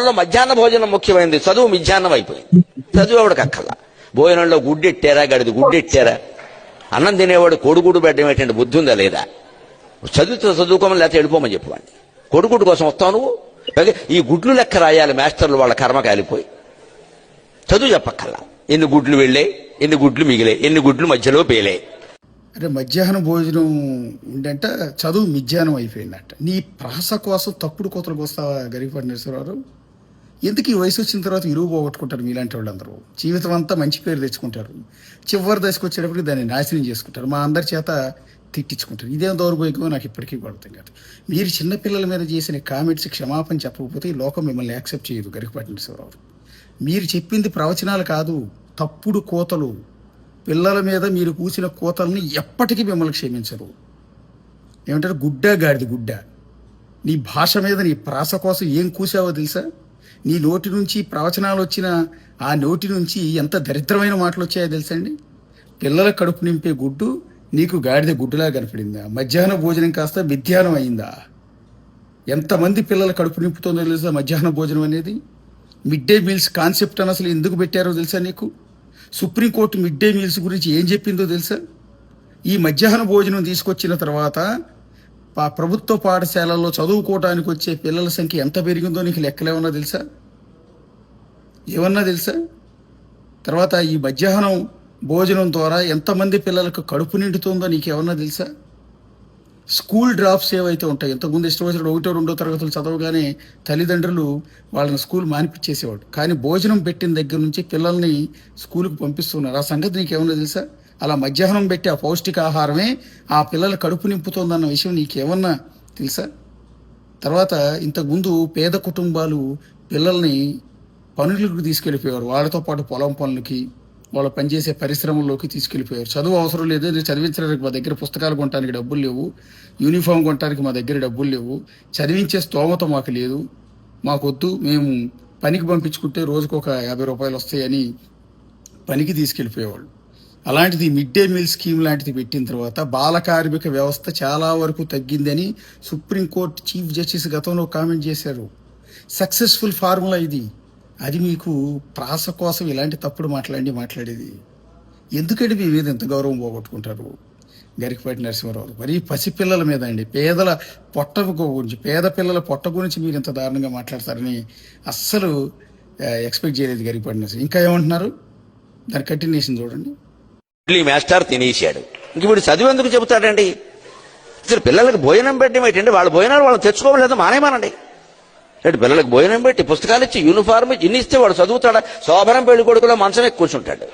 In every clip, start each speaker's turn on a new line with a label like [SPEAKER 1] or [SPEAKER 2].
[SPEAKER 1] కాలంలో మధ్యాహ్న భోజనం ముఖ్యమైనది, చదువు మిధ్యాహ్నం అయిపోయింది. చదువు ఎవడికి అక్కల. భోజనంలో గుడ్డెట్టారా, గడిది గుడ్డెట్టారా, అన్నం తినేవాడు కోడిగుడ్డు పెట్టడం ఏంటంటే బుద్ధి ఉందా లేదా? చదువుకోమని లేకపోతే వెళ్ళిపోమని చెప్పేవాడిని. కోడిగుడ్డు కోసం వస్తావు నువ్వు? ఈ గుడ్లు లెక్క రాయాలి మాస్టర్లు, వాళ్ళ కర్మ కాలిపోయి. చదువు చెప్పక్కల్లా. ఎన్ని గుడ్లు వెళ్ళే, ఎన్ని గుడ్లు మిగిలే, ఎన్ని గుడ్లు మధ్యలో పేలే.
[SPEAKER 2] అంటే మధ్యాహ్నం భోజనం ఏంటంటే చదువు మిధ్యాహ్నం అయిపోయిందట. నీ ప్రాస కోసం తప్పుడు కోతలకు వస్తావా గరికపాటి నరసింహారావు? ఎందుకు ఈ వయసు వచ్చిన తర్వాత ఇరువు పోగొట్టుకుంటారు మీలాంటి వాళ్ళందరూ? జీవితం అంతా మంచి పేరు తెచ్చుకుంటారు, చివరి దశకు వచ్చేటప్పటికి దాన్ని నాశనం చేసుకుంటారు, మా అందరి చేత తిట్టించుకుంటారు. ఇదేం దౌర్భాగ్యమో నాకు ఇప్పటికీ పడుతుంది కాదు. మీరు చిన్నపిల్లల మీద చేసిన కామెంట్స్ క్షమాపణ చెప్పకపోతే ఈ లోకం మిమ్మల్ని యాక్సెప్ట్ చేయదు గరికపాటి నరసింహారావు. మీరు చెప్పింది ప్రవచనాలు కాదు, తప్పుడు కోతలు. పిల్లల మీద మీరు కూసిన కోతల్ని ఎప్పటికీ మిమ్మల్ని క్షమించరు. ఏమంటారు, గుడ్డ గాడిది గుడ్డ. నీ భాష మీద నీ ప్రాస కోసం ఏం కూసావో తెలుసా? నీ నోటి నుంచి ప్రవచనాలు వచ్చిన ఆ నోటి నుంచి ఎంత దరిద్రమైన మాటలు వచ్చాయో తెలుసా అండి? పిల్లల కడుపు నింపే గుడ్డు నీకు గాడిద గుడ్డులా కనపడిందా? మధ్యాహ్న భోజనం కాస్త మిథ్యాహ్నం అయిందా? ఎంతమంది పిల్లల కడుపు నింపుతుందో తెలుసా మధ్యాహ్న భోజనం అనేది? మిడ్ డే మీల్స్ కాన్సెప్ట్ అని అసలు ఎందుకు పెట్టారో తెలుసా నీకు? సుప్రీంకోర్టు మిడ్ డే మీల్స్ గురించి ఏం చెప్పిందో తెలుసా? ఈ మధ్యాహ్న భోజనం తీసుకొచ్చిన తర్వాత ప్రభుత్వ పాఠశాలల్లో చదువుకోవడానికి వచ్చే పిల్లల సంఖ్య ఎంత పెరిగిందో నీకు లెక్కలేమన్నా తెలుసా? ఏమన్నా తెలుసా? తర్వాత ఈ మధ్యాహ్నం భోజనం ద్వారా ఎంతమంది పిల్లలకు కడుపు నిండుతుందో నీకేమన్నా తెలుసా? స్కూల్ డ్రాప్స్ ఏవైతే ఉంటాయి, ఇంతకుముందు ఇష్టం వచ్చిన 1, 2 తరగతులు చదవగానే తల్లిదండ్రులు వాళ్ళని స్కూల్ మానిపించేసేవాడు. కానీ భోజనం పెట్టిన దగ్గర నుంచి పిల్లల్ని స్కూల్కి పంపిస్తున్నారు. ఆ సంగతి నీకేమన్నా తెలుసా? అలా మధ్యాహ్నం పెట్టి ఆ పౌష్టికాహారమే ఆ పిల్లల కడుపు నింపుతోందన్న విషయం నీకేమన్నా తెలుసా? తర్వాత ఇంతకుముందు పేద కుటుంబాలు పిల్లల్ని పనులకు తీసుకెళ్ళిపోయారు, వాళ్ళతో పాటు పొలం పనులకి, వాళ్ళు పనిచేసే పరిశ్రమల్లోకి తీసుకెళ్ళిపోయారు. చదువు అవసరం లేదు, చదివించడానికి మా దగ్గర పుస్తకాలు కొనడానికి డబ్బులు లేవు, యూనిఫామ్ కొనడానికి మా దగ్గర డబ్బులు లేవు, చదివించే స్తోమత మాకు లేదు, మాకొద్దు, మేము పనికి పంపించుకుంటే రోజుకు ఒక 50 రూపాయలు వస్తాయని పనికి తీసుకెళ్ళిపోయేవాళ్ళు. అలాంటిది మిడ్ డే మీల్ స్కీమ్ లాంటిది పెట్టిన తర్వాత బాల కార్మిక వ్యవస్థ చాలా వరకు తగ్గిందని సుప్రీంకోర్టు చీఫ్ జస్టిస్ గతంలో కామెంట్ చేశారు. సక్సెస్ఫుల్ ఫార్ములా ఇది. అది మీకు ప్రాస కోసం ఇలాంటి తప్పుడు మాట్లాడేది ఎందుకంటే మీ మీద ఎంత గౌరవం పోగొట్టుకుంటారు గరికపాటి నరసింహారావు? మరి పసిపిల్లల మీద అండి, పేదల పొట్ట గురించి, పేద పిల్లల పొట్ట గురించి మీరు ఇంత దారుణంగా మాట్లాడతారని అస్సలు ఎక్స్పెక్ట్ చేయలేదు గరికపాటి నరసింహ. ఇంకా ఏమంటున్నారు, దాని కంటిన్యూషన్ చూడండి.
[SPEAKER 1] మాస్టర్ తినేసాడు, ఇంక వీడు చదువు ఎందుకు చెబుతాడండి? అసలు పిల్లలకు భోజనం పెట్టడం ఏంటంటే, వాళ్ళ భోజనాలు వాళ్ళు తెచ్చుకోవలేదు, మానేమానండి. అంటే పిల్లలకు భోజనం పెట్టి పుస్తకాలు ఇచ్చి యూనిఫార్మ్ ఇన్ని ఇస్తే వాడు చదువుతాడా? శోభనం పెళ్లి కొడుకులో మంచం ఎక్కి కూర్చుంటాడు.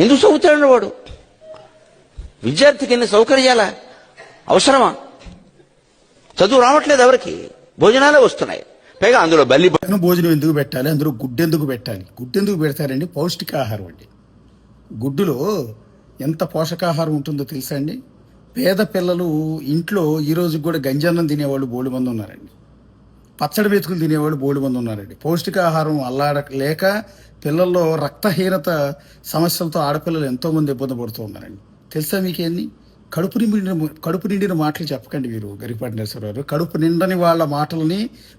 [SPEAKER 1] ఎందుకు చదువుతాడు వాడు? విద్యార్థికి ఎన్ని సౌకర్యాలా అవసరమా? చదువు రావట్లేదు ఎవరికి, భోజనాలే వస్తున్నాయి. పైగా అందులో బల్లి
[SPEAKER 2] భోజనం ఎందుకు పెట్టాలి, అందులో గుడ్డు ఎందుకు పెట్టాలి? గుడ్డు ఎందుకు పెడతారండి? పౌష్టికాహారం అండి. గుడ్డులో ఎంత పోషకాహారం ఉంటుందో తెలుసా అండి? పేద పిల్లలు ఇంట్లో ఈ రోజు కూడా గంజన్నం తినేవాళ్ళు బోడు మంది ఉన్నారండి, పచ్చడి మెతుకులు తినేవాళ్ళు బోడు మంది ఉన్నారండి. పౌష్టికాహారం అల్లాడలేక పిల్లల్లో రక్తహీనత సమస్యలతో ఆడపిల్లలు ఎంతోమంది ఇబ్బంది పడుతూ ఉన్నారండి. తెలుసా మీకేంది? కడుపు నిండిన మాటలు చెప్పకండి మీరు గరికపాటి నరసింహారావు. కడుపు నిండని వాళ్ళ మాటలని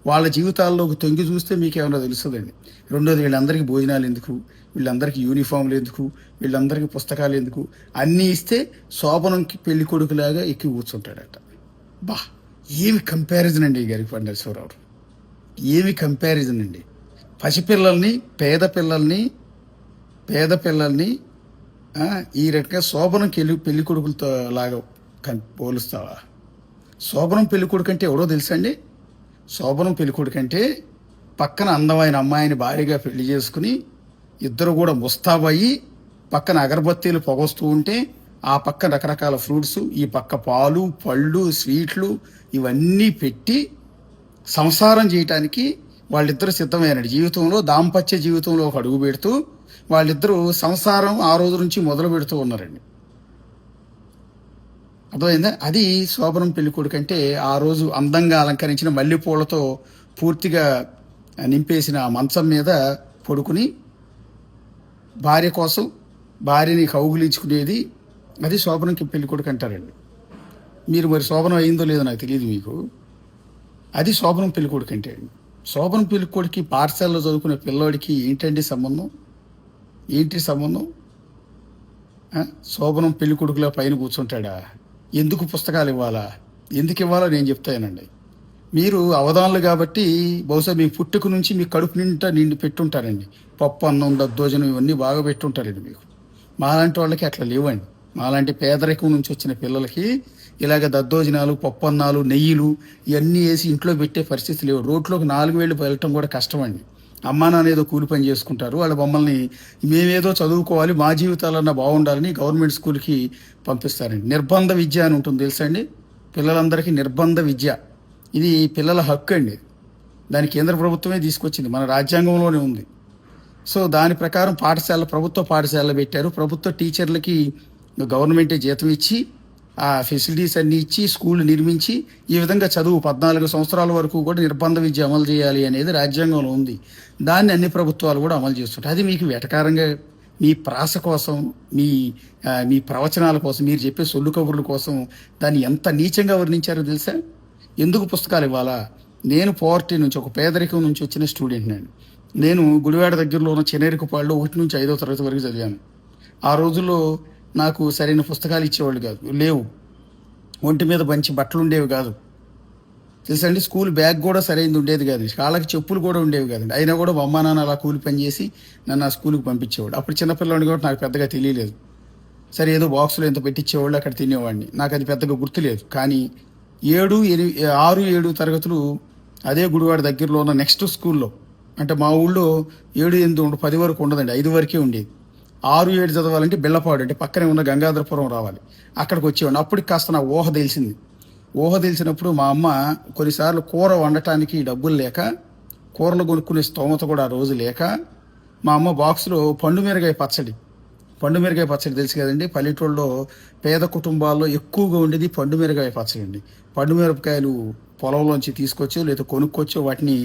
[SPEAKER 2] వాళ్ళ జీవితాల్లోకి తొంగి చూస్తే మీకేమన్నా తెలుస్తుందండి. రెండోది, వీళ్ళందరికీ భోజనాలు ఎందుకు, వీళ్ళందరికీ యూనిఫామ్లు ఎందుకు, వీళ్ళందరికీ పుస్తకాలు ఎందుకు, అన్నీ ఇస్తే శోభనంకి పెళ్లి కొడుకులాగా ఎక్కి కూర్చుంటాడట. బా, ఏమి కంపారిజన్ అండి గరికపాటి నరసింహారావు, ఏమి కంపారిజన్ అండి? పసిపిల్లల్ని, పేద పిల్లల్ని ఈ రకంగా శోభనంకి పెళ్లి కొడుకులతో లాగా పోలుస్తావా? శోభనం పెళ్లి కొడుకు అంటే ఎవడో తెలుసా అండి? శోభనం పెళ్లి కొడుకు అంటే పక్కన అందమైన అమ్మాయిని భారీగా పెళ్లి చేసుకుని ఇద్దరు కూడా ముస్తాబయ్యి పక్కన అగరబత్తీలు పొగొస్తూ ఉంటే ఆ పక్క రకరకాల ఫ్రూట్స్, ఈ పక్క పాలు, పళ్ళు, స్వీట్లు ఇవన్నీ పెట్టి సంసారం చేయటానికి వాళ్ళిద్దరూ సిద్ధమైనాడు. జీవితంలో దాంపత్య జీవితంలో ఒక అడుగు పెడుతూ వాళ్ళిద్దరూ సంసారం ఆ రోజు నుంచి మొదలు పెడుతూ ఉన్నారండి. అర్థమైందా? అది శోభనం పెళ్లి కొడుకు అంటే. ఆ రోజు అందంగా అలంకరించిన మల్లెపూలతో పూర్తిగా నింపేసిన ఆ మంచం మీద పడుకుని భార్య కోసం భార్యని కౌగులించుకునేది, అది శోభనంకి పెళ్లి కొడుకు అంటారండి. మీరు మరి శోభనం అయిందో లేదో నాకు తెలియదు మీకు. అది శోభనం పెళ్లి కొడుకు అంటే. శోభనం పెళ్ళికొడికి పాఠశాలలో చదువుకునే పిల్లోడికి ఏంటండి సంబంధం? ఏంటి సంబంధం? శోభనం పెళ్లి కొడుకులా పైన కూర్చుంటాడా? ఎందుకు పుస్తకాలు ఇవ్వాలా? ఎందుకు ఇవ్వాలో నేను చెప్తానండి. మీరు అవధానులు కాబట్టి బహుశా మీ పుట్టుక నుంచి మీ కడుపు నిండా నిండి పెట్టుంటారండి. పప్పు, అన్నం, దద్దోజనం ఇవన్నీ బాగా పెట్టుంటారండి మీకు. మాలాంటి వాళ్ళకి అట్లా లేవండి. మాలాంటి పేదరికం నుంచి వచ్చిన పిల్లలకి ఇలాగ దద్దోజనాలు, పప్పు అన్నాలు, నెయ్యిలు ఇవన్నీ వేసి ఇంట్లో పెట్టే పరిస్థితి లేవు. రోడ్లోకి 4 వేళ్ళు వెళ్ళటం కూడా కష్టమండి. అమ్మా నాన్న ఏదో కూలి పని చేసుకుంటారు. వాళ్ళ మమ్మల్ని మేమేదో చదువుకోవాలి, మా జీవితాలన్నా బాగుండాలని గవర్నమెంట్ స్కూల్కి పంపిస్తారండి. నిర్బంధ విద్య అని ఉంటుంది తెలుసా అండి? పిల్లలందరికీ నిర్బంధ విద్య. ఇది పిల్లల హక్కు అండి. దాని కేంద్ర ప్రభుత్వమే తీసుకొచ్చింది, మన రాజ్యాంగంలోనే ఉంది. సో దాని ప్రకారం ప్రభుత్వ పాఠశాలలు పెట్టారు. ప్రభుత్వ టీచర్లకి గవర్నమెంటే జీతం ఇచ్చి ఆ ఫెసిలిటీస్ అన్నీ ఇచ్చి స్కూల్ నిర్మించి ఈ విధంగా చదువు 14 సంవత్సరాల వరకు కూడా నిర్బంధ విద్య అమలు చేయాలి అనేది రాజ్యాంగంలో ఉంది. దాన్ని అన్ని ప్రభుత్వాలు కూడా అమలు చేస్తుంటాయి. అది మీకు వెటకారంగా మీ ప్రాస కోసం, మీ ప్రవచనాల కోసం, మీరు చెప్పే సొల్లు కబుర్ల కోసం దాన్ని ఎంత నీచంగా వర్ణించారో తెలుసా? ఎందుకు పుస్తకాలు ఇవ్వాలా? నేను పోవర్టీ నుంచి, ఒక పేదరికం నుంచి వచ్చిన స్టూడెంట్ నేను గుడివాడ దగ్గరలో ఉన్న చెనేరికపాడులో 1 నుంచి 5వ తరగతి వరకు చదివాను. ఆ రోజుల్లో నాకు సరైన పుస్తకాలు ఇచ్చేవాళ్ళు కాదు, లేవు. ఒంటి మీద మంచి బట్టలు ఉండేవి కాదు తెలుసా అండి. స్కూల్ బ్యాగ్ కూడా సరైనది ఉండేది కాదు. కాళ్ళకి చెప్పులు కూడా ఉండేవి కాదండి. అయినా కూడా మా అమ్మా నాన్న అలా కూలి పని చేసి నన్ను ఆ స్కూల్కి పంపించేవాడు. అప్పుడు చిన్నపిల్లవాడిని కూడా నాకు పెద్దగా తెలియలేదు. సరే ఏదో బాక్సులో ఎంత పెట్టించేవాళ్ళు, అక్కడ తినేవాడిని. నాకు అది పెద్దగా గుర్తులేదు. కానీ 6, 7 తరగతులు అదే గుడివాడ దగ్గరలో ఉన్న నెక్స్ట్ స్కూల్లో, అంటే మా ఊళ్ళో 7, 8, 10 వరకు ఉండదండి, 5 వరకే ఉండేది. 6, 7 చదవాలంటే బిళ్ళపాడు, అంటే పక్కనే ఉన్న గంగాధరపురం రావాలి. అక్కడికి వచ్చేవాడిని. అప్పటికి కాస్త నా ఊహ తెలిసింది. ఊహ తెలిసినప్పుడు మా అమ్మ కొన్నిసార్లు కూర వండటానికి డబ్బులు లేక, కూరలు కొనుక్కునే స్తోమత కూడా ఆ రోజు లేక, మా అమ్మ బాక్స్లో పండు మిరగాయ పచ్చడి తెలుసు కదండి. పల్లెటూళ్ళలో పేద కుటుంబాల్లో ఎక్కువగా ఉండేది పండు మిరగాయ పచ్చడి అండి. పండు మిరపకాయలు పొలంలోంచి తీసుకొచ్చో లేదా కొనుక్కొచ్చో వాటిని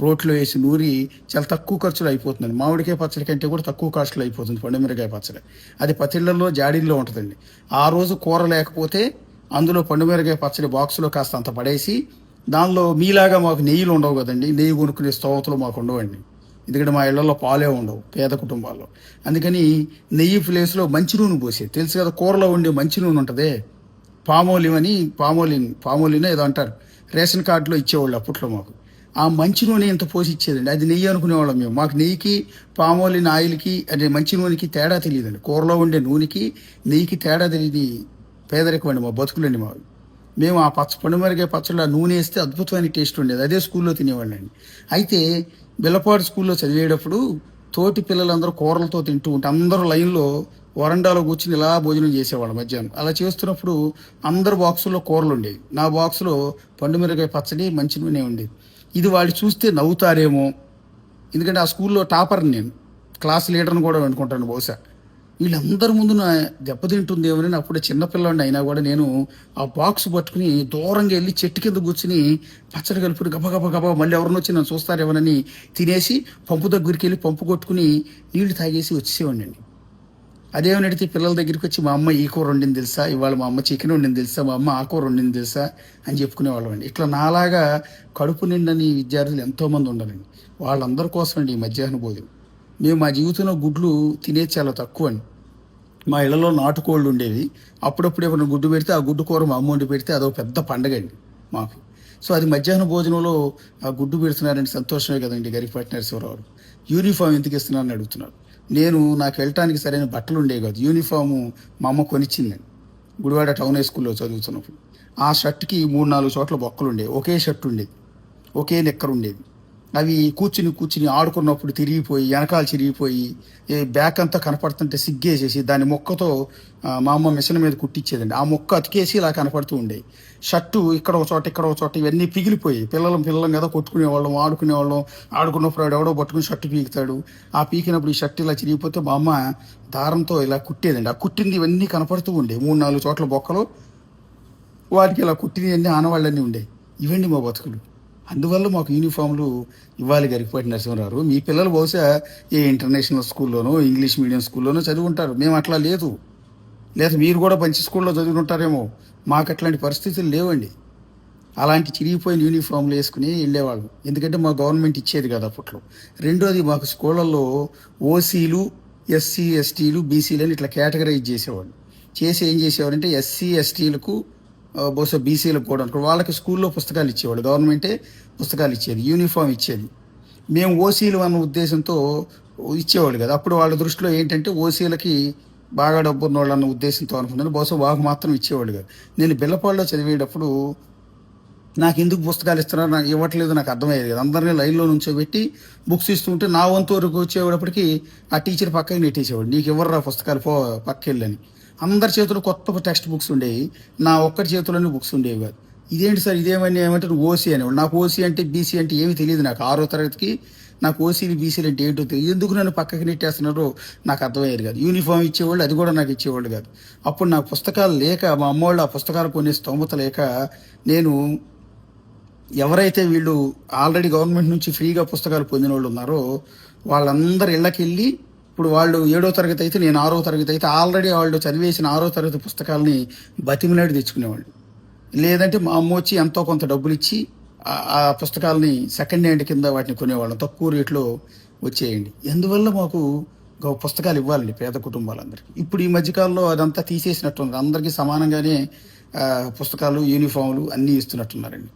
[SPEAKER 2] రోట్లో వేసి నూరి చాలా తక్కువ ఖర్చులో అయిపోతుందండి. మామిడికాయ పచ్చడి కంటే కూడా తక్కువ కాస్ట్లో అయిపోతుంది పండు మిరగాయ పచ్చడి. అది పచ్చళ్ళల్లో జాడీల్లో ఉంటుందండి. ఆ రోజు కూర లేకపోతే అందులో పండు మిరగాయ పచ్చడి బాక్సులో కాస్త అంత పడేసి, దానిలో మీలాగా మాకు నెయ్యిలు ఉండవు కదండి, నెయ్యి కొనుక్కునే స్తోమతలు మాకు ఉండవండి. ఎందుకంటే మా ఇళ్లలో పాలే ఉండవు పేద కుటుంబాల్లో. అందుకని నెయ్యి ప్లేస్లో మంచి నూనె పోసేది. తెలుసు కదా, కూరలో ఉండే మంచి నూనె ఉంటుందే, పామోలిన్ ఏదో అంటారు, రేషన్ కార్డులో ఇచ్చేవాళ్ళు అప్పట్లో మాకు. ఆ మంచి నూనె ఎంత పోసి ఇచ్చేదండి, అది నెయ్యి అనుకునేవాళ్ళం మేము. మాకు నెయ్యికి, పామోలిన్ ఆయిల్కి, అంటే మంచి నూనెకి తేడా తెలియదండి. కూరలో ఉండే నూనెకి నెయ్యికి తేడా తెలియదు పేదరికం అండి మా బతుకులండి మావి. మేము ఆ పండు మిరగాయ పచ్చడిలో నూనె వేస్తే అద్భుతమైన టేస్ట్ ఉండేది. అదే స్కూల్లో తినేవాళ్ళండి. అయితే బిల్లపాడు స్కూల్లో చదివేటప్పుడు తోటి పిల్లలందరూ కూరలతో తింటూ ఉంటే అందరూ లైన్లో వరండాలో కూర్చుని ఇలా భోజనం చేసేవాళ్ళం మధ్యాహ్నం. అలా చేస్తున్నప్పుడు అందరు బాక్సుల్లో కూరలు ఉండేవి. నా బాక్సులో పండు మిరగాయ పచ్చడి, మంచి నూనె ఉండేది. ఇది వాళ్ళు చూస్తే నవ్వుతారేమో, ఎందుకంటే ఆ స్కూల్లో టాపర్ని నేను, క్లాస్ లీడర్ని కూడా అనుకుంటాను బహుశా. వీళ్ళందరి ముందు నా దెబ్బతింటుందేమోనని అప్పుడే చిన్నపిల్లండి అయినా కూడా నేను ఆ బాక్స్ పట్టుకుని దూరంగా వెళ్ళి చెట్టు కింద కూర్చుని పచ్చడి కలుపుని గబగబా మళ్ళీ ఎవరిని వచ్చి నన్ను చూస్తారేమోనని తినేసి పంపు దగ్గరికి వెళ్ళి పంపు కొట్టుకుని నీళ్లు తాగేసి వచ్చేసేవాడిని అండి. అదేమని అడిగితే పిల్లల దగ్గరికి వచ్చి మా అమ్మ ఈ కూర వండింది తెలుసా, ఇవాళ మా అమ్మ చికెన్ వండింది తెలుసా, మా అమ్మ ఆ కూర వండింది తెలుసా అని చెప్పుకునేవాళ్ళం అండి. ఇట్లా నాలాగా కడుపు నిండని విద్యార్థులు ఎంతోమంది ఉండాలండి. వాళ్ళందరి కోసం అండి ఈ మధ్యాహ్న భోజనం. మేము మా జీవితంలో గుడ్లు తినేది చాలా తక్కువ అండి. మా ఇళ్లలో నాటుకోళ్ళు ఉండేవి. అప్పుడప్పుడు ఏమైనా గుడ్డు పెడితే ఆ గుడ్డు కూర మా అమ్మ వండి పెడితే అదొక పెద్ద పండగ అండి మాకు. సో అది మధ్యాహ్న భోజనంలో ఆ గుడ్డు పెడుతున్నారంటే సంతోషమే కదండి. గరికపాటి నరసింహారావు యూనిఫామ్ ఎందుకు ఇస్తున్నారని అడుగుతున్నారు. నాకు వెళ్ళటానికి సరైన బట్టలు ఉండేవి కాదు. యూనిఫాము మా అమ్మ కొనిచ్చిందండి గుడివాడ టౌన్ హై స్కూల్లో చదువుతున్నప్పుడు. ఆ షర్ట్కి 3-4 చోట్ల బొక్కలు ఉండేవి. ఒకే షర్ట్ ఉండేది, ఒకే నిక్కర్ ఉండేది. అవి కూర్చుని ఆడుకున్నప్పుడు తిరిగిపోయి, వెనకాల చిరిగిపోయి, బ్యాక్ అంతా కనపడుతుంటే సిగ్గేసేసి దాని మొక్కతో మా అమ్మ మిషన్ మీద కుట్టించేదండి. ఆ మొక్క అతికేసి ఇలా కనపడుతూ ఉండేవి. షర్టు ఇక్కడ ఒక చోట ఇవన్నీ పిగిలిపోయి, పిల్లలం కదా కొట్టుకునేవాళ్ళం, ఆడుకున్నప్పుడు ఎవడో పట్టుకుని షర్టు పీకుతాడు. ఆ పీకినప్పుడు ఈ షర్ట్ ఇలా చిరిగిపోతే మా అమ్మ దారంతో ఇలా కుట్టేదండి. ఆ కుట్టింది ఇవన్నీ కనపడుతూ ఉండేవి. 3-4 చోట్ల బొక్కలు, వాటికి ఇలా కుట్టినవి అన్నీ ఆనవాళ్ళన్నీ ఉండేవి. ఇవన్నీ మా బతుకులు. అందువల్ల మాకు యూనిఫామ్లు ఇవ్వాలి గరికపాటి నరసింహారావు. మీ పిల్లలు బహుశా ఏ ఇంటర్నేషనల్ స్కూల్లోనో, ఇంగ్లీష్ మీడియం స్కూల్లోనో చదివి ఉంటారు. మేము అట్లా లేదు. లేదా మీరు కూడా మంచి స్కూల్లో చదివి ఉంటారేమో. మాకు అట్లాంటి పరిస్థితులు లేవండి. అలాంటి చిరిగిపోయిన యూనిఫామ్లు వేసుకుని వెళ్ళేవాళ్ళు, ఎందుకంటే మా గవర్నమెంట్ ఇచ్చేది కదా అప్పట్లో. రెండోది, మాకు స్కూళ్ళల్లో ఓసీలు, ఎస్సీ ఎస్టీలు, బీసీలు అని ఇట్లా కేటగరైజ్ చేసేవాళ్ళు. చేసి ఏం చేసేవారంటే ఎస్సీ ఎస్టీలకు బహుశా బీసీలకు కూడా అనుకో వాళ్ళకి స్కూల్లో పుస్తకాలు ఇచ్చేవాళ్ళు, గవర్నమెంటే పుస్తకాలు ఇచ్చేది, యూనిఫామ్ ఇచ్చేది. మేము ఓసీలు అన్న ఉద్దేశంతో ఇచ్చేవాళ్ళు కదా. అప్పుడు వాళ్ళ దృష్టిలో ఏంటంటే ఓసీలకి బాగా డబ్బు ఉన్న వాళ్ళు అన్న ఉద్దేశంతో అనుకున్నాను, బహుశా వాకు మాత్రం ఇచ్చేవాళ్ళు కాదు. నేను బిల్లపాడులో చదివేటప్పుడు నాకు ఎందుకు పుస్తకాలు ఇస్తున్నారు, నాకు ఇవ్వట్లేదు నాకు అర్థమయ్యేది కదా. అందరినీ లైన్లో నుంచోబెట్టి బుక్స్ ఇస్తుంటే నా వంతు వరకు వచ్చేటప్పటికి ఆ టీచర్ పక్కకి నెట్టేసేవాడు, నీకు ఇవ్వరా పుస్తకాలు పో పక్కకెళ్ళని. అందరి చేతులు కొత్త టెక్స్ట్ బుక్స్ ఉండేవి, నా ఒక్కరి చేతుల్లోనే బుక్స్ ఉండేవి కాదు. ఇదేంటి సార్ ఇదేమని ఏమంటే నువ్వు ఓసీ అనేవాడు. నాకు ఓసీ అంటే బీసీ అంటే ఏమీ తెలియదు, నాకు 6వ తరగతికి నాకు ఓసీలు బీసీలు అంటే ఏంటో తెలియదు. ఎందుకు నన్ను పక్కకి నెట్టేస్తున్నారో నాకు అర్థమయ్యేది కాదు. యూనిఫామ్ ఇచ్చేవాళ్ళు, అది కూడా నాకు ఇచ్చేవాళ్ళు కాదు. అప్పుడు నాకు పుస్తకాలు లేక, మా అమ్మవాళ్ళు ఆ పుస్తకాలు కొనే స్తోమత లేక, నేను ఎవరైతే వీళ్ళు ఆల్రెడీ గవర్నమెంట్ నుంచి ఫ్రీగా పుస్తకాలు పొందిన వాళ్ళు ఉన్నారో వాళ్ళందరి ఇళ్ళకి వెళ్ళి, ఇప్పుడు వాళ్ళు 7వ తరగతి అయితే నేను 6వ తరగతి అయితే ఆల్రెడీ వాళ్ళు చదివేసిన 6వ తరగతి పుస్తకాలని బతిమిలాడి తెచ్చుకునేవాళ్ళు. లేదంటే మా అమ్మ వచ్చి ఎంతో కొంత డబ్బులు ఇచ్చి ఆ పుస్తకాలని సెకండ్ హ్యాండ్ కింద వాటిని కొనేవాళ్ళం, తక్కువ రేట్లో వచ్చేయండి. ఎందువల్ల మాకు పుస్తకాలు ఇవ్వాలండి పేద కుటుంబాలందరికీ. ఇప్పుడు ఈ మధ్యకాలంలో అదంతా తీసేసినట్టుంది, అందరికీ సమానంగానే పుస్తకాలు యూనిఫామ్లు అన్నీ ఇస్తున్నట్టున్నారండి.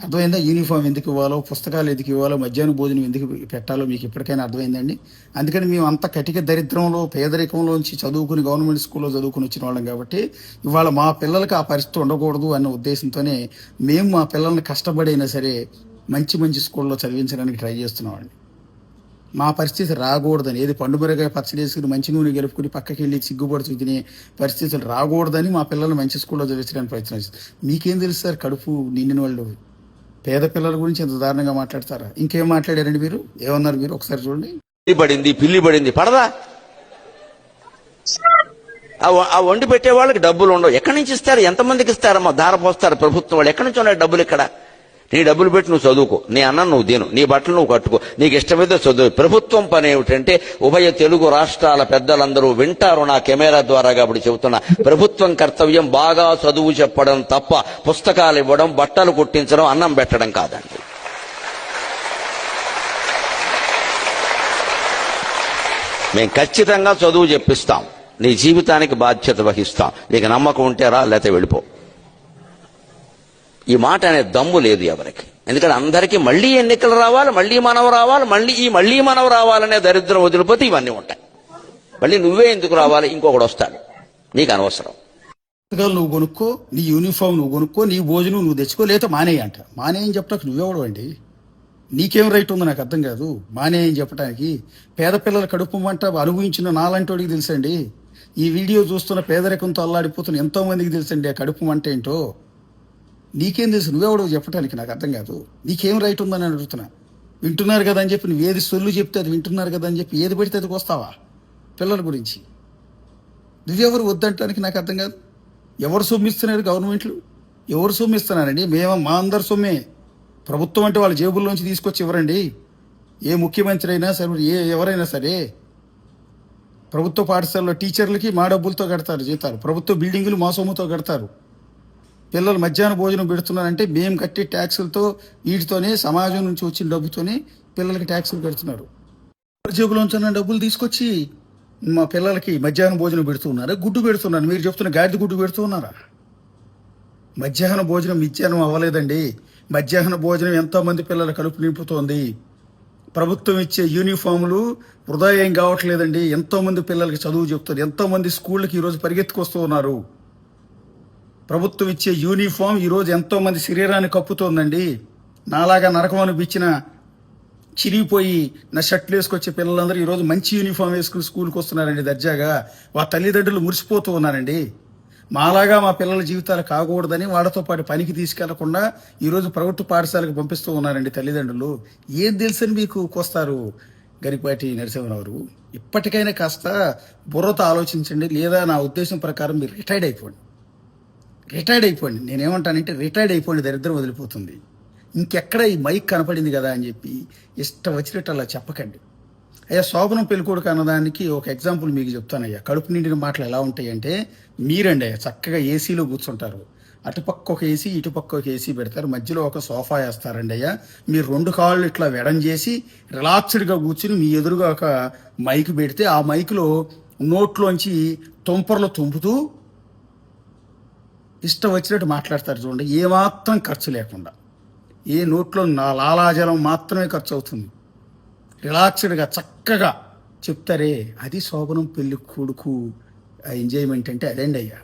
[SPEAKER 2] అర్థమైందా? యూనిఫామ్ ఎందుకు ఇవ్వాలో, పుస్తకాలు ఎందుకు ఇవ్వాలో, మధ్యాహ్న భోజనం ఎందుకు పెట్టాలో మీకు ఇప్పటికైనా అర్థమైందండి. అందుకని మేము అంత కటిక దరిద్రంలో పేదరికంలోంచి చదువుకుని గవర్నమెంట్ స్కూల్లో చదువుకుని వచ్చిన వాళ్ళం కాబట్టి ఇవాళ మా పిల్లలకి ఆ పరిస్థితి ఉండకూడదు అన్న ఉద్దేశంతోనే మేము మా పిల్లల్ని కష్టపడైనా సరే మంచి మంచి స్కూల్లో చదివించడానికి ట్రై చేస్తున్నామండి. మా పరిస్థితి రాకూడదని, ఏది పండుమిరగా పచ్చడి వేసుకుని మంచి నూనె గెలుపుకుని పక్కకి వెళ్ళి సిగ్గుపడుతూ తినే పరిస్థితులు రాకూడదని మా పిల్లల్ని మంచి స్కూల్లో చదివించడానికి ప్రయత్నం చేస్తాం. మీకేం తెలుసు సార్, కడుపు నిండిన వాళ్ళు పేద పిల్లల గురించి ఎంత దారుణంగా మాట్లాడతారా? ఇంకేం మాట్లాడారండి మీరు, ఏమన్నారు మీరు ఒకసారి చూడండి.
[SPEAKER 1] పిల్లి పడింది పడదా? ఆ వండి పెట్టే వాళ్ళకి డబ్బులు ఉండవు. ఎక్కడి నుంచి ఇస్తారు? ఎంతమందికి ఇస్తారమ్మా? ధార పోస్తారు ప్రభుత్వం వాళ్ళు. ఎక్కడి నుంచి ఉన్నాయి డబ్బులు? ఇక్కడ నీ డబ్బులు పెట్టి నువ్వు చదువుకో, నీ అన్నం నువ్వు తిను, నీ బట్టలు నువ్వు కట్టుకో, నీకు ఇష్టమైతే చదువు. ప్రభుత్వం పని ఏమిటంటే, ఉభయ తెలుగు రాష్ట్రాల పెద్దలందరూ వింటారు నా కెమెరా ద్వారా కాబట్టి చెబుతున్నా, ప్రభుత్వం కర్తవ్యం బాగా చదువు చెప్పడం తప్ప పుస్తకాలు ఇవ్వడం, బట్టలు కుట్టించడం, అన్నం పెట్టడం కాదండి. మేము ఖచ్చితంగా చదువు చెప్పిస్తాం, నీ జీవితానికి బాధ్యత వహిస్తాం. నీకు నమ్మకం ఉంటే రా, లేకపోతే వెళ్ళిపో. ఈ మాట అనే దమ్ము లేదు ఎవరికి. ఎందుకంటే అందరికీ మళ్లీ ఎన్నికలు రావాలి, మళ్లీ మనవ రావాలి, మళ్లీ మనవ రావాలనే దరిద్రం వదిలిపోతే ఇవన్నీ ఉంటాయి. మళ్ళీ నువ్వే ఎందుకు రావాలి, ఇంకొకడు వస్తాడు, నీకు అనవసరం.
[SPEAKER 2] పుస్తకాలు నువ్వు కొనుక్కో, నీ యూనిఫామ్ నువ్వు కొనుక్కో, నీ భోజనం నువ్వు తెచ్చుకో, లేదా మానేయి అంట. మానేయని చెప్పడానికి నువ్వెవడు అండి? నీకేం రైట్ ఉందో నాకు అర్థం కాదు మానేయని చెప్పడానికి. పేద పిల్లల కడుపు మంట అనుభవించిన నాలంటోడికి తెలుసండి. ఈ వీడియో చూస్తున్న పేదరికంతో అల్లాడిపోతున్న ఎంతో మందికి తెలుసండి ఆ కడుపు మంట ఏంటో. నీకేం తెలుసు, నువ్వెవడో చెప్పడానికి నాకు అర్థం కాదు. నీకేం రైట్ ఉందని అడుగుతున్నా. వింటున్నారు కదా అని చెప్పి నువ్వు ఏది సొల్లు చెప్తే అది వింటున్నారు కదా అని చెప్పి ఏది పెడితే అదికి వస్తావా పిల్లల గురించి? నువ్వెవరు వద్దంటానికి నాకు అర్థం కాదు. ఎవరు సొమ్మిస్తున్నారు గవర్నమెంట్లు? ఎవరు సొమ్మిస్తున్నారండి? మా అందరు సొమ్మే. ప్రభుత్వం అంటే వాళ్ళ జేబుల్లోంచి తీసుకొచ్చి ఇవ్వరండి. ఏ ముఖ్యమంత్రి అయినా సరే, ఎవరైనా సరే ప్రభుత్వ పాఠశాలలో టీచర్లకి మా డబ్బులతో కడతారు జీతాలు, ప్రభుత్వ బిల్డింగులు మా సొమ్ముతో కడతారు. పిల్లలు మధ్యాహ్న భోజనం పెడుతున్నారంటే మేము కట్టే ట్యాక్సులతో, వీటితోనే సమాజం నుంచి వచ్చిన డబ్బుతోనే పిల్లలకి ట్యాక్సులు పెడుతున్నారు. జేబులోంచి డబ్బులు తీసుకొచ్చి మా పిల్లలకి మధ్యాహ్న భోజనం పెడుతున్నారా? గుడ్డు పెడుతున్నారు. మీరు చెప్తున్న గాడిద గుడ్డు పెడుతున్నారా? మధ్యాహ్న భోజనం మధ్యాహ్నం అవ్వలేదండి. మధ్యాహ్న భోజనం ఎంతోమంది పిల్లల కడుపు నింపుతోంది. ప్రభుత్వం ఇచ్చే యూనిఫాములు వృధా ఏం కావట్లేదండి. ఎంతోమంది పిల్లలకి చదువు చెప్తుంది. ఎంతోమంది స్కూళ్ళకి ఈరోజు పరిగెత్తుకొస్తూ ఉన్నారు. ప్రభుత్వం ఇచ్చే యూనిఫామ్ ఈరోజు ఎంతోమంది శరీరాన్ని కప్పుతోందండి. నాలాగా నరకం అనిపించిన చిరిగిపోయి నా షర్ట్లు వేసుకొచ్చే పిల్లలందరూ ఈరోజు మంచి యూనిఫామ్ వేసుకుని స్కూల్కి వస్తున్నారండి దర్జాగా. వాళ్ళ తల్లిదండ్రులు మురిసిపోతూ ఉన్నారండి. మాలాగా మా పిల్లల జీవితాలు కాకూడదని వాళ్ళతో పాటు పనికి తీసుకెళ్లకుండా ఈరోజు ప్రభుత్వ పాఠశాలకు పంపిస్తూ ఉన్నారండి తల్లిదండ్రులు. ఏం తెలుసని మీకు వస్తారు గరికపాటి నరసింహరావు? ఇప్పటికైనా కాస్త బుర్రతో ఆలోచించండి. లేదా నా ఉద్దేశం ప్రకారం మీరు రిటైర్డ్ అయిపోండి. నేనేమంటానంటే రిటైర్డ్ అయిపోండి, దరిద్రం వదిలిపోతుంది. ఇంకెక్కడ ఈ మైక్ కనపడింది కదా అని చెప్పి ఇష్టం వచ్చినట్టు అలా చెప్పకండి. అయ్యా, శోభనం పెళ్ళికొడుకు అన్నదానికి ఒక ఎగ్జాంపుల్ మీకు చెప్తానయ్యా. కడుపు నిండిన మాటలు ఎలా ఉంటాయంటే, మీరండి అయ్యా చక్కగా ఏసీలో కూర్చుంటారు, అటుపక్క ఒక ఏసీ ఇటుపక్క ఒక ఏసీ పెడతారు, మధ్యలో ఒక సోఫా వేస్తారండి అయ్యా. మీరు 2 కాళ్ళు ఇట్లా వెడం చేసి రిలాక్స్డ్గా కూర్చుని మీ ఎదురుగా ఒక మైక్ పెడితే ఆ మైక్లో నోట్లోంచి తుంపర్లు తుంపుతూ ఇష్టం వచ్చినట్టు మాట్లాడతారు చూడండి, ఏమాత్రం ఖర్చు లేకుండా. ఏ నోట్లో నా లాలాజలం మాత్రమే ఖర్చు అవుతుంది. రిలాక్స్డ్గా చక్కగా చెప్తారే, అది శోభనం పెళ్లి కొడుకు ఎంజాయ్మెంట్ అంటే అదేండి అయ్యా.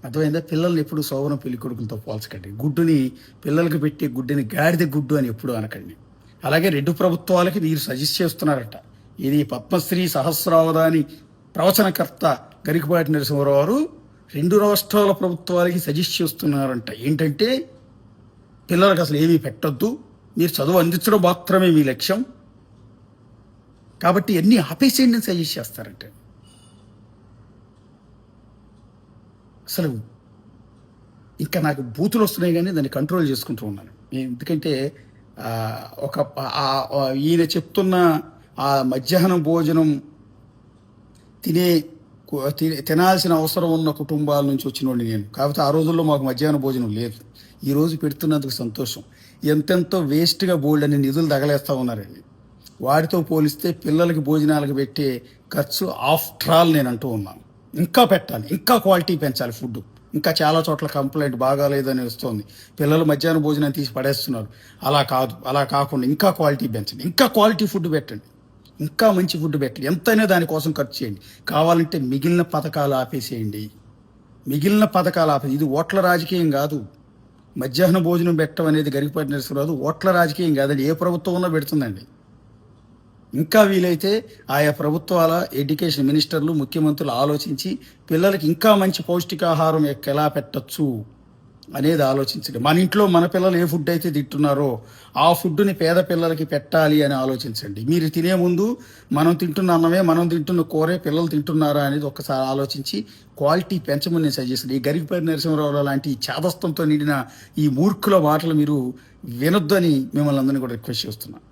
[SPEAKER 2] అర్థమైందా? పిల్లల్ని ఎప్పుడు శోభనం పెళ్లి కొడుకులతో పోల్చకండి. గుడ్డుని పిల్లలకి పెట్టి గుడ్డుని గాడిద గుడ్డు అని ఎప్పుడు అనకండి. అలాగే 2 ప్రభుత్వాలకి మీరు సజెస్ట్ చేస్తున్నారట. ఇది పద్మశ్రీ సహస్రావధాని ప్రవచనకర్త గరికపాటి నరసింహారావు గారు 2 రాష్ట్రాల ప్రభుత్వాలకి సజెస్ట్ చేస్తున్నారంట. ఏంటంటే పిల్లలకు అసలు ఏమీ పెట్టొద్దు, మీరు చదువు అందించడం మాత్రమే మీ లక్ష్యం, కాబట్టి ఎన్ని ఆపేసేయండి అని సజెస్ట్ చేస్తారంటే. అసలు ఇంకా నాకు బూతులు వస్తున్నాయి కానీ దాన్ని కంట్రోల్ చేసుకుంటూ ఉన్నాను. ఎందుకంటే ఈయన చెప్తున్న ఆ మధ్యాహ్నం భోజనం తినాల్సిన అవసరం ఉన్న కుటుంబాల నుంచి వచ్చినోడిని నేను. కాకపోతే ఆ రోజుల్లో మాకు మధ్యాహ్న భోజనం లేదు. ఈ రోజు పెడుతున్నందుకు సంతోషం. ఎంతెంతో వేస్ట్గా బోల్డ్ అని నిధులు తగలేస్తూ ఉన్నారండి. వాటితో పోలిస్తే పిల్లలకి భోజనాలకు పెట్టే ఖర్చు ఆఫ్టర్ ఆల్ నేను అంటూ ఉన్నాను. ఇంకా పెట్టాలి, ఇంకా క్వాలిటీ పెంచాలి ఫుడ్. ఇంకా చాలా చోట్ల కంప్లైంట్ బాగాలేదని వస్తుంది, పిల్లలు మధ్యాహ్న భోజనం తీసి పడేస్తున్నారు. అలా కాదు, అలా కాకుండా ఇంకా క్వాలిటీ పెంచండి, ఇంకా క్వాలిటీ ఫుడ్ పెట్టండి, ఇంకా మంచి ఫుడ్ పెట్టండి. ఎంతైనా దానికోసం ఖర్చు చేయండి. కావాలంటే మిగిలిన పథకాలు ఆపేసేయండి, మిగిలిన పథకాలు ఆపేసి. ఇది ఓట్ల రాజకీయం కాదు. మధ్యాహ్న భోజనం పెట్టడం అనేది గరికపాటి నరసింహారావు ఓట్ల రాజకీయం కాదండి. ఏ ప్రభుత్వం ఉన్నా పెడుతుందండి. ఇంకా వీలైతే ఆయా ప్రభుత్వాల ఎడ్యుకేషన్ మినిస్టర్లు, ముఖ్యమంత్రులు ఆలోచించి పిల్లలకి ఇంకా మంచి పౌష్టికాహారం ఎలా పెట్టచ్చు అనేది ఆలోచించండి. మన ఇంట్లో మన పిల్లలు ఏ ఫుడ్ అయితే తింటున్నారో ఆ ఫుడ్ని పేద పిల్లలకి పెట్టాలి అని ఆలోచించండి. మీరు తినే ముందు మనం తింటున్న అన్నమే, మనం తింటున్న కూరే పిల్లలు తింటున్నారా అనేది ఒక్కసారి ఆలోచించి క్వాలిటీ పెంచమని నేను సజెస్ట్. ఈ గరికపాటి నరసింహారావు లాంటి చాదస్తంతో నిండిన ఈ మూర్ఖుల మాటలు మీరు వినొద్దని మిమ్మల్ని అందరినీ కూడా రిక్వెస్ట్ చేస్తున్నాను.